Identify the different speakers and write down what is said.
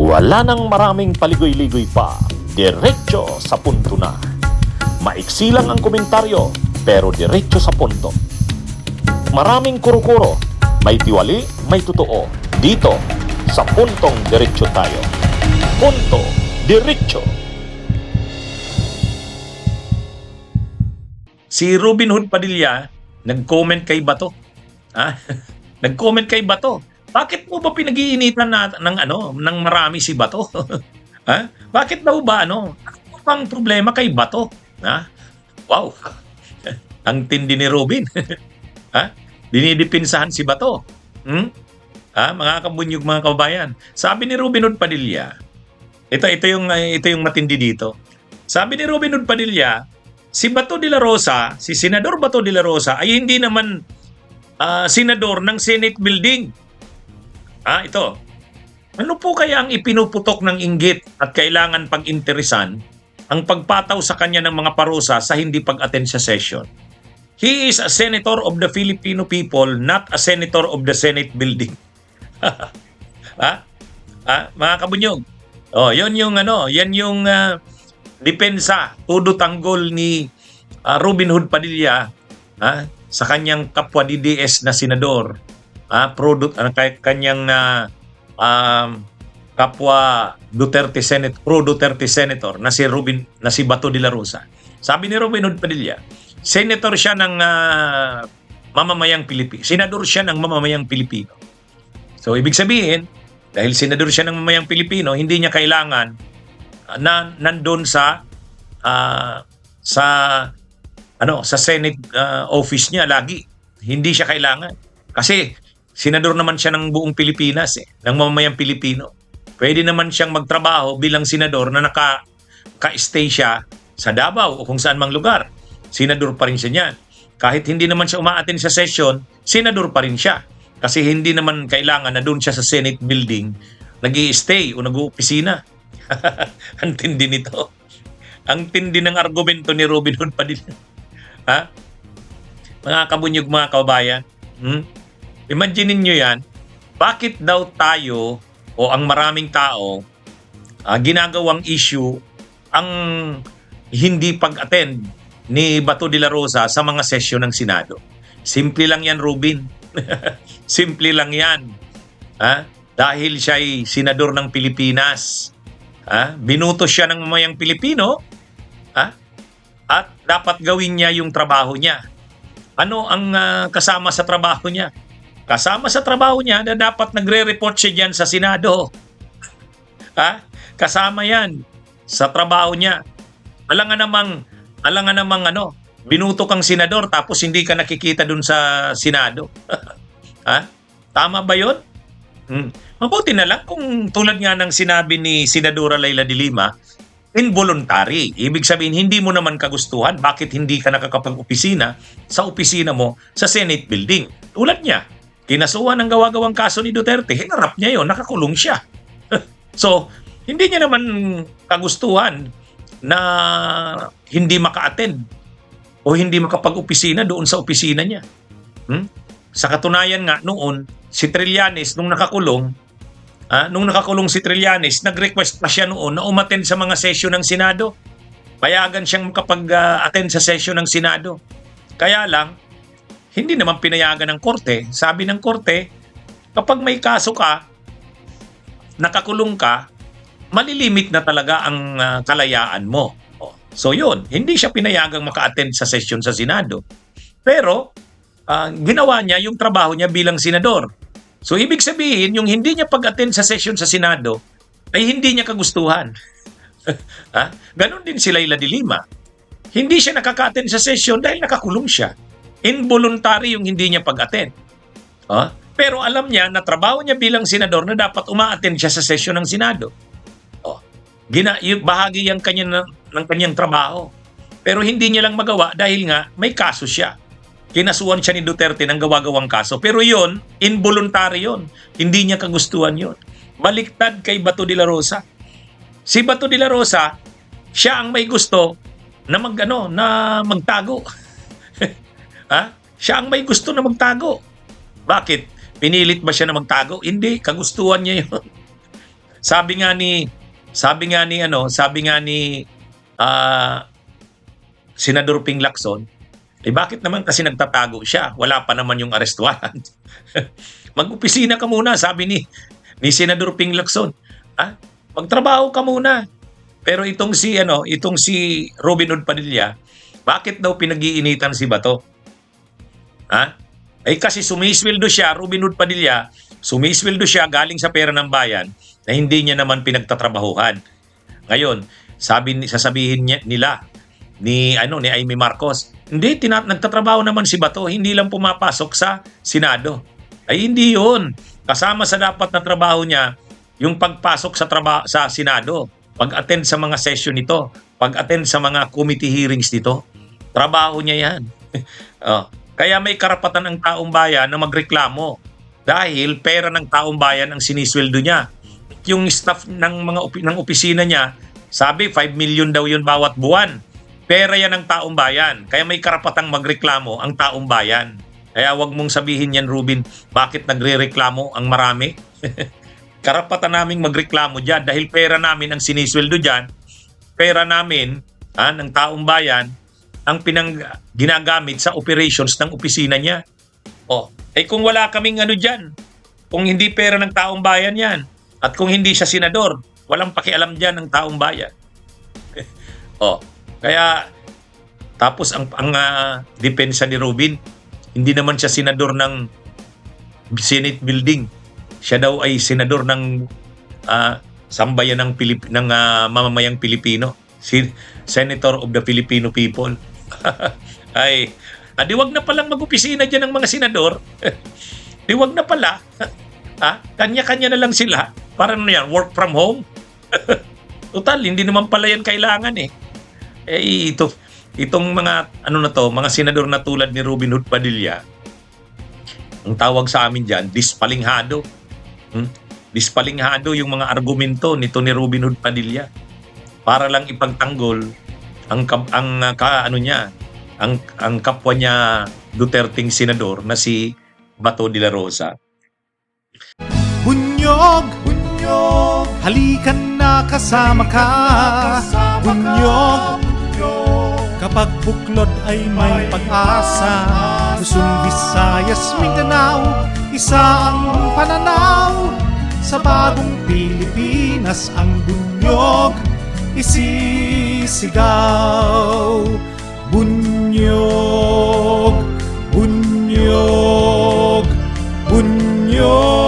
Speaker 1: Wala nang maraming paligoy-ligoy pa, diretso sa punto na. Maiksi lang ang komentaryo, pero diretso sa punto. Maraming kuro-kuro, may tiwali, may totoo. Dito, sa puntong diretso tayo. Punto, diretso.
Speaker 2: Si Robin Hood Padilla, nag-comment kay Bato. Nag-comment kay Bato. Bakit mo ba pinag-iinitan ng marami si Bato? Bakit daw ba ano pang problema kay Bato? Wow. Ang tindi ni Robin. Dinidipinsahan si Bato. Mga kabunyog, mga kababayan. Sabi ni Robin Hood Padilla, ito yung matindi dito. Sabi ni Robin Hood Padilla, si Bato de la Rosa, si Senador Bato de la Rosa ay hindi naman senador ng Senate Building. Ito. Ano po kaya ang ipinuputok ng inggit at kailangan pag-interesan ang pagpataw sa kanya ng mga parusa sa hindi pag-attend sa session? He is a senator of the Filipino people, not a senator of the Senate Building. Mga kabunyog. Yan yung depensa, todo tanggol ni Robin Hood Padilla sa kanyang kapwa DDS na senador. Kanyang kapwa Duterte Senate, pro Duterte Senator na si Bato de la Rosa. Sabi ni Robin Hood Padilla, senator siya ng mamamayang Pilipino. Senador siya ng mamamayang Pilipino. So ibig sabihin, dahil senador siya ng mamamayang Pilipino, hindi niya kailangan na nandun sa Senate office niya lagi. Hindi siya kailangan. Kasi senador naman siya ng buong Pilipinas, ng mamamayang Pilipino. Pwede naman siyang magtrabaho bilang senador na naka-stay siya sa Davao o kung saan mang lugar. Senador pa rin siya niyan. Kahit hindi naman siya umaattend sa session, senador pa rin siya. Kasi hindi naman kailangan na doon siya sa Senate building nag-i-stay o nag-uopisina. Ang tindi nito. Ang tindi ng argumento ni Robin Hood Padilla. Mga kabunyog, mga kababayan. Imaginin nyo yan, bakit daw tayo o ang maraming tao ginagawang issue ang hindi pag-attend ni Bato de la Rosa sa mga sesyon ng Senado? Simple lang yan, Robin. Simple lang yan. Dahil siya ay senador ng Pilipinas. Binuto siya ng mamayang Pilipino at dapat gawin niya yung trabaho niya. Ano ang kasama sa trabaho niya? Kasama sa trabaho niya na dapat nagre-report siya dyan sa Senado. Kasama yan sa trabaho niya. Alam nga namang binuto kang senador tapos hindi ka nakikita dun sa Senado. Tama ba yun? Mabuti na lang kung tulad nga ng sinabi ni Senadora Leila de Lima, involuntary. Ibig sabihin, hindi mo naman kagustuhan. Bakit hindi ka nakakapag-opisina sa opisina mo sa Senate building? Tulad niya. Kinasuhan ng gawa-gawang kaso ni Duterte, hinarap niya yon, nakakulong siya. So, hindi niya naman kagustuhan na hindi maka-attend o hindi makapag-opisina doon sa opisina niya. Sa katunayan nga, noon, si Trillanes, nung nakakulong si Trillanes, nag-request pa siya noon na umattend sa mga session ng Senado. Payagan siyang makapag-attend sa session ng Senado. Kaya lang, hindi naman pinayagan ng korte. Sabi ng korte, kapag may kaso ka, nakakulong ka, malilimit na talaga ang kalayaan mo. So yun, hindi siya pinayagang maka-attend sa session sa Senado. Pero, ginawa niya yung trabaho niya bilang senador. So ibig sabihin, yung hindi niya pag-attend sa session sa Senado, ay hindi niya kagustuhan. Ganon din si Leila de Lima. Hindi siya nakaka-attend sa session dahil nakakulong siya. Involuntary yung hindi niya pag-attend. Pero alam niya na trabaho niya bilang senador na dapat uma-attend siya sa session ng Senado. Bahagi yan ng kanyang trabaho. Pero hindi niya lang magawa dahil nga may kaso siya. Kinasuhan siya ni Duterte ng gawa-gawang kaso. Pero yon, involuntary yon. Hindi niya kagustuhan yon. Baliktad kay Bato de la Rosa. Si Bato de la Rosa, siya ang may gusto na magtago. Siya ang may gusto na magtago. Bakit? Pinilit ba siya na magtago? Hindi. Kagustuhan niya yun. sabi nga ni Senador Ping Lacson, bakit naman kasi nagtatago siya? Wala pa naman yung arrest warrant. Mag-opisina ka muna, sabi ni Senador Ping Lacson. Magtrabaho ka muna. Pero itong si Robin Hood Padilla, bakit daw pinag-iinitan si Bato? Kasi sumisweldo siya, Robin Hood Padilla, sumisweldo siya galing sa pera ng bayan na hindi niya naman pinagtatrabahuhan. Ngayon, sasabihin nila ni Amy Marcos, hindi, nagtatrabaho naman si Bato, hindi lang pumapasok sa Senado. Ay hindi yun. Kasama sa dapat na trabaho niya, yung pagpasok sa Senado, pag-attend sa mga session nito, pag-attend sa mga committee hearings nito. Trabaho niya yan. Kaya may karapatan ang taong bayan na magreklamo dahil pera ng taong bayan ang sinisweldo niya. Yung staff ng opisina niya, sabi 5 million daw yun bawat buwan. Pera yan ng taong bayan. Kaya may karapatang magreklamo ang taong bayan. Kaya wag mong sabihin yan, Rubin, bakit nagrereklamo ang marami? Karapatan naming magreklamo dyan dahil pera namin ang sinisweldo dyan. Pera namin, ng taong bayan, ang ginagamit sa operations ng opisina niya. Kung wala kaming dyan, kung hindi pera ng taong bayan yan, at kung hindi siya senador, walang pakialam dyan ng taong bayan. Kaya, tapos ang depensa ni Robin, hindi naman siya senador ng Senate building. Siya daw ay senador ng sambayan ng mamamayang Pilipino. Senator of the Filipino people. Di wag na palang mag-opisina dyan ng mga senador. Di wag na pala. Kanya-kanya na lang sila. Parang work from home. Total, hindi naman pala yan kailangan eh. Itong mga mga senador na tulad ni Robin Hood Padilla, ang tawag sa amin diyan, dispalinghado. Dispalinghado yung mga argumento nito ni Robin Hood Padilla para lang ipagtanggol ang kapwa niya Duterteng senador na si Bato de la Rosa.
Speaker 3: Bunyog, halikan na kasama ka. Bunyog, kapag buklod ay may pag-asa. Luzon, Visayas, Mindanao, isa ang pananaw. Sa bagong Pilipinas ang bunyog isisigaw. Bunyog, bunyog, bunyog.